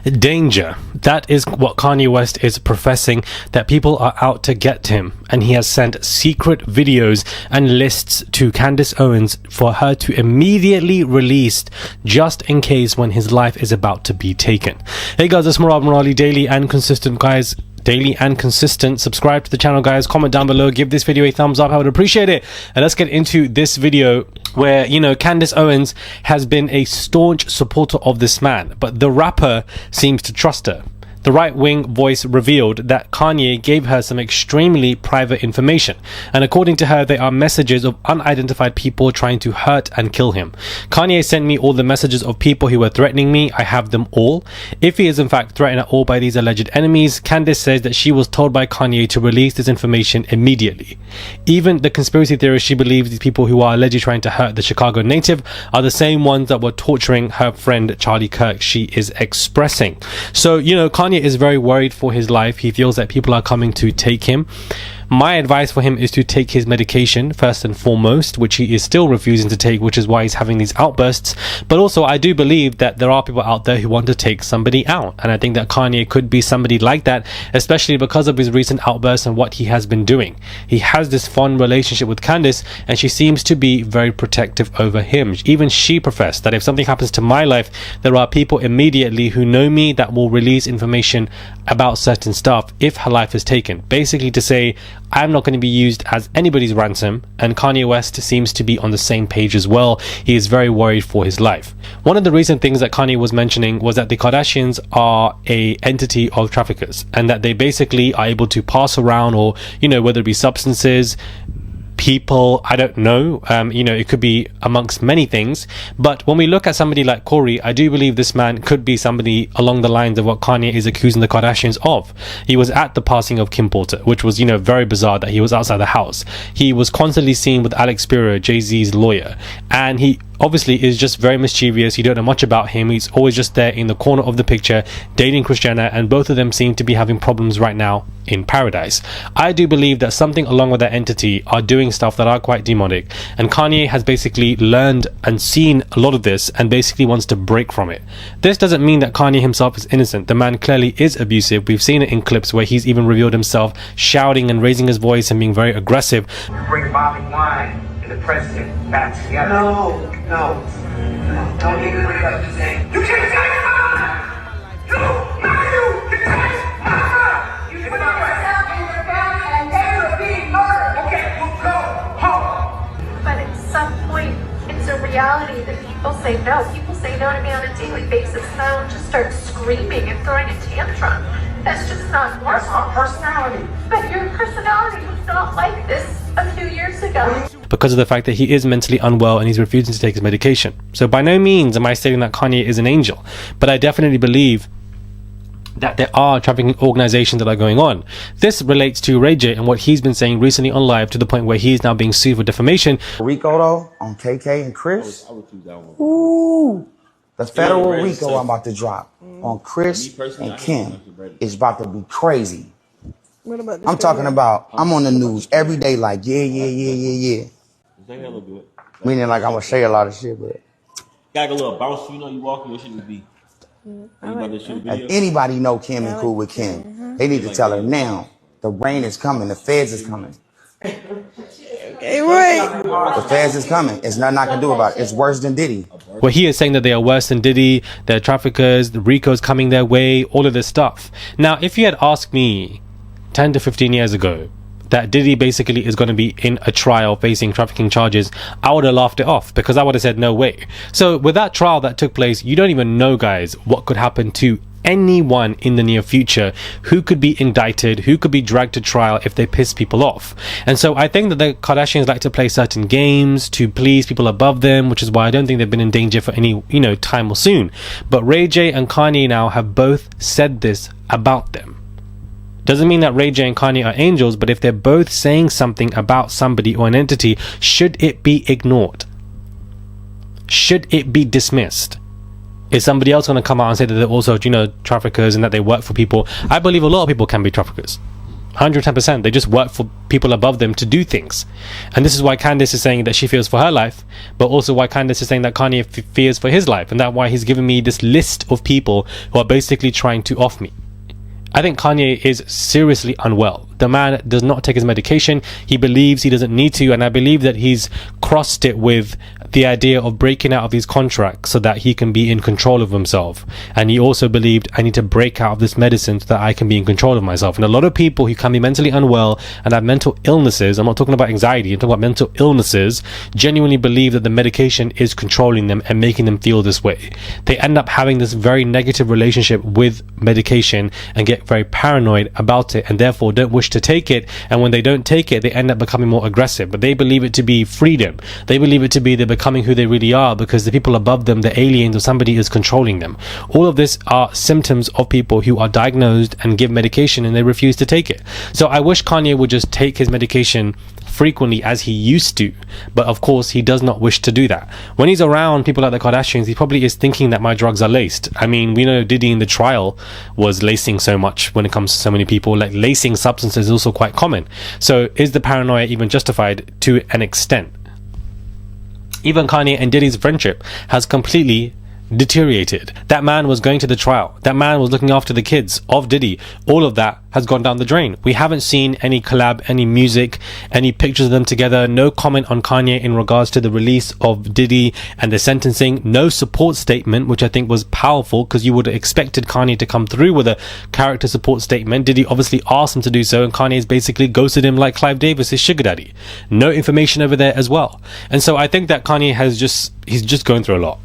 Danger. That is what Kanye West is professing, that people are out to get him, and he has sent secret videos and lists to Candace Owens for her to immediately release just in case when his life is about to be taken. Hey guys, it's Murad Murali, daily and consistent guys. Daily and consistent. Subscribe to the channel, guys. Comment down below. Give this video a thumbs up. I would appreciate it. And let's get into this video where, Candace Owens has been a staunch supporter of this man, but the rapper seems to trust her. The right-wing voice revealed that Kanye gave her some extremely private information, and according to her, they are messages of unidentified people trying to hurt and kill him. Kanye sent me all the messages of people who were threatening me. I have them all. If he is in fact threatened at all by these alleged enemies, Candace says that she was told by Kanye to release this information immediately. Even the conspiracy theorist, she believes these people who are allegedly trying to hurt the Chicago native are the same ones that were torturing her friend Charlie Kirk, she is expressing. So, Kanye is very worried for his life. He feels that people are coming to take him. My advice for him is to take his medication first and foremost, which he is still refusing to take, which is why he's having these outbursts. But also, I do believe that there are people out there who want to take somebody out, and I think that Kanye could be somebody like that, especially because of his recent outbursts and what he has been doing. He has this fond relationship with Candace, and she seems to be very protective over him. Even she professed that if something happens to my life, there are people immediately who know me that will release information about certain stuff if her life is taken. Basically to say, I'm not going to be used as anybody's ransom, and Kanye West seems to be on the same page as well. He is very worried for his life. One of the recent things that Kanye was mentioning was that the Kardashians are a entity of traffickers, and that they basically are able to pass around, or whether it be substances, people, I don't know, it could be amongst many things. But when we look at somebody like Corey, I do believe this man could be somebody along the lines of what Kanye is accusing the Kardashians of. He was at the passing of Kim Porter, which was very bizarre that he was outside the house. He was constantly seen with Alex Spiro, Jay-Z's lawyer, and he obviously is just very mischievous. You don't know much about him. He's always just there in the corner of the picture dating Kris Jenner, and both of them seem to be having problems right now in paradise. I do believe that something along with that entity are doing stuff that are quite demonic, and Kanye has basically learned and seen a lot of this and basically wants to break from it. This doesn't mean that Kanye himself is innocent. The man clearly is abusive. We've seen it in clips where he's even revealed himself shouting and raising his voice and being very aggressive. Bring Bobby Wine and the president back together. No. Don't even bring up the name. You can't take mama! You can take mama! You put yourself in your family and they will be murdered. Okay, we'll go home. But at some point, it's a reality that people say no. People say no to me on a daily basis, and I don't just start screaming and throwing a tantrum. That's just not normal. That's my personality. But your personality was not like this a few years ago. Because of the fact that he is mentally unwell and he's refusing to take his medication. So by no means am I stating that Kanye is an angel, but I definitely believe that there are trafficking organizations that are going on. This relates to Ray J and what he's been saying recently on live, to the point where he's now being sued for defamation. Rico though, on KK and Chris. Ooh, the federal Rico I'm about to drop on Chris and Kim is about to be crazy. I'm talking about, I'm on the news every day like, yeah. Meaning like I'm gonna say a lot of shit, but got a little bounce, you walking, what should it be? If anybody know Kim and cool with Kim, they need to tell her now. The rain is coming, the feds is coming. Okay, right. The feds is coming. It's nothing I can do about it. It's worse than Diddy. Where he is saying that they are worse than Diddy, they're traffickers, the Rico's coming their way, all of this stuff. Now, if you had asked me 10 to 15 years ago that Diddy basically is going to be in a trial facing trafficking charges, I would have laughed it off, because I would have said no way. So with that trial that took place, you don't even know, guys, what could happen to anyone in the near future, who could be indicted, who could be dragged to trial if they piss people off. And so I think that the Kardashians like to play certain games to please people above them, which is why I don't think they've been in danger for any time or soon. But Ray J and Kanye now have both said this about them. Doesn't mean that Ray J and Kanye are angels, but if they're both saying something about somebody or an entity, should it be ignored? Should it be dismissed? Is somebody else going to come out and say that they're also, traffickers and that they work for people? I believe a lot of people can be traffickers. 110%. They just work for people above them to do things. And this is why Candace is saying that she fears for her life, but also why Candace is saying that Kanye fears for his life, and that's why he's giving me this list of people who are basically trying to off me. I think Kanye is seriously unwell. The man does not take his medication. He believes he doesn't need to, and I believe that he's crossed it with the idea of breaking out of these contracts so that he can be in control of himself. And he also believed, I need to break out of this medicine so that I can be in control of myself. And a lot of people who can be mentally unwell and have mental illnesses, I'm not talking about anxiety, I'm talking about mental illnesses, genuinely believe that the medication is controlling them and making them feel this way. They end up having this very negative relationship with medication and get very paranoid about it, and therefore don't wish to take it. And when they don't take it, they end up becoming more aggressive. But they believe it to be freedom. They believe it to be they're becoming who they really are because the people above them, the aliens or somebody, is controlling them. All of this are symptoms of people who are diagnosed and give medication and they refuse to take it. So I wish Kanye would just take his medication frequently as he used to, but of course he does not wish to do that. When he's around people like the Kardashians, he probably is thinking that my drugs are laced. I mean, we know Diddy in the trial was lacing so much when it comes to so many people. Like, lacing substances is also quite common. So is the paranoia even justified to an extent? Even Kanye and Diddy's friendship has completely deteriorated. That man was going to the trial. That man was looking after the kids of Diddy. All of that has gone down the drain. We haven't seen any collab, any music, any pictures of them together. No comment on Kanye in regards to the release of Diddy and the sentencing. No support statement, which I think was powerful because you would have expected Kanye to come through with a character support statement. Diddy obviously asked him to do so, and Kanye's basically ghosted him like Clive Davis, his sugar daddy. No information over there as well. And so I think that Kanye he's just going through a lot.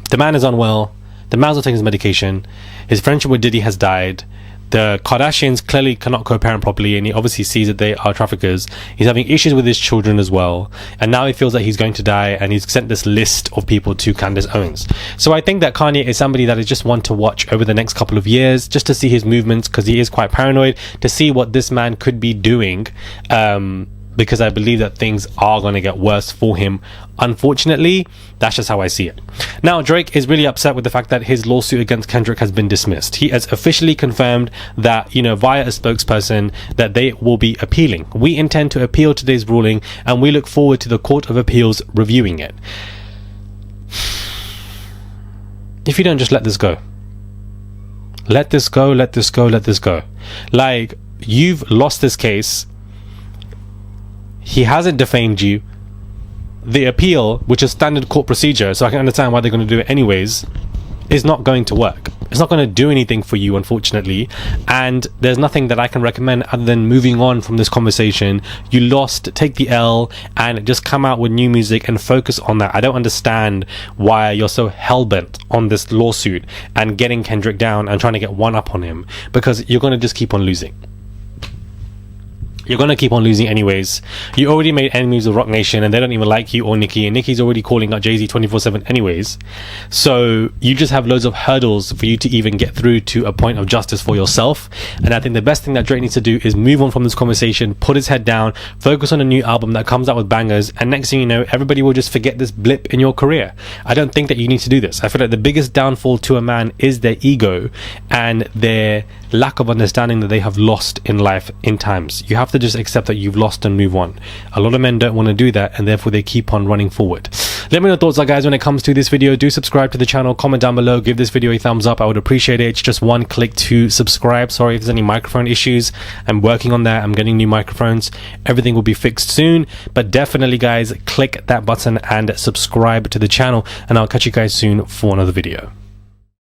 The man is unwell. The man's not taking his medication. His friendship with Diddy has died. The Kardashians clearly cannot co-parent properly, and he obviously sees that they are traffickers. He's having issues with his children as well, and now he feels that he's going to die, and he's sent this list of people to Candace Owens. So I think that Kanye is somebody that I just want to watch over the next couple of years, just to see his movements, because he is quite paranoid, to see what this man could be doing, because I believe that things are going to get worse for him. Unfortunately, that's just how I see it. Now, Drake is really upset with the fact that his lawsuit against Kendrick has been dismissed. He has officially confirmed that, via a spokesperson, that they will be appealing. We intend to appeal today's ruling, and we look forward to the Court of Appeals reviewing it. If you don't just let this go. Let this go, let this go, let this go. Like, you've lost this case. He hasn't defamed you. The appeal, which is standard court procedure, so I can understand why they're going to do it anyways, is not going to work. It's not going to do anything for you, unfortunately, and there's nothing that I can recommend other than moving on from this conversation. You lost, take the L, and just come out with new music and focus on that. I don't understand why you're so hell-bent on this lawsuit and getting Kendrick down and trying to get one up on him, because you're going to just keep on losing. You're going to keep on losing anyways. You already made enemies of Rock Nation, and they don't even like you or Nicki, and Nicki's already calling out Jay-Z 24/7 anyways. So you just have loads of hurdles for you to even get through to a point of justice for yourself. And I think the best thing that Drake needs to do is move on from this conversation, put his head down, focus on a new album that comes out with bangers, and next thing you know, everybody will just forget this blip in your career. I don't think that you need to do this. I feel like the biggest downfall to a man is their ego and their lack of understanding that they have lost in life in times. You have to just accept that you've lost and move on. A lot of men don't want to do that, and therefore they keep on running forward. Let me know your thoughts, guys, when it comes to this video. Do subscribe to the channel, comment down below, give this video a thumbs up. I would appreciate it. It's just one click to subscribe. Sorry if there's any microphone issues. I'm working on that. I'm getting new microphones. Everything will be fixed soon, but definitely, guys, click that button and subscribe to the channel, and I'll catch you guys soon for another video.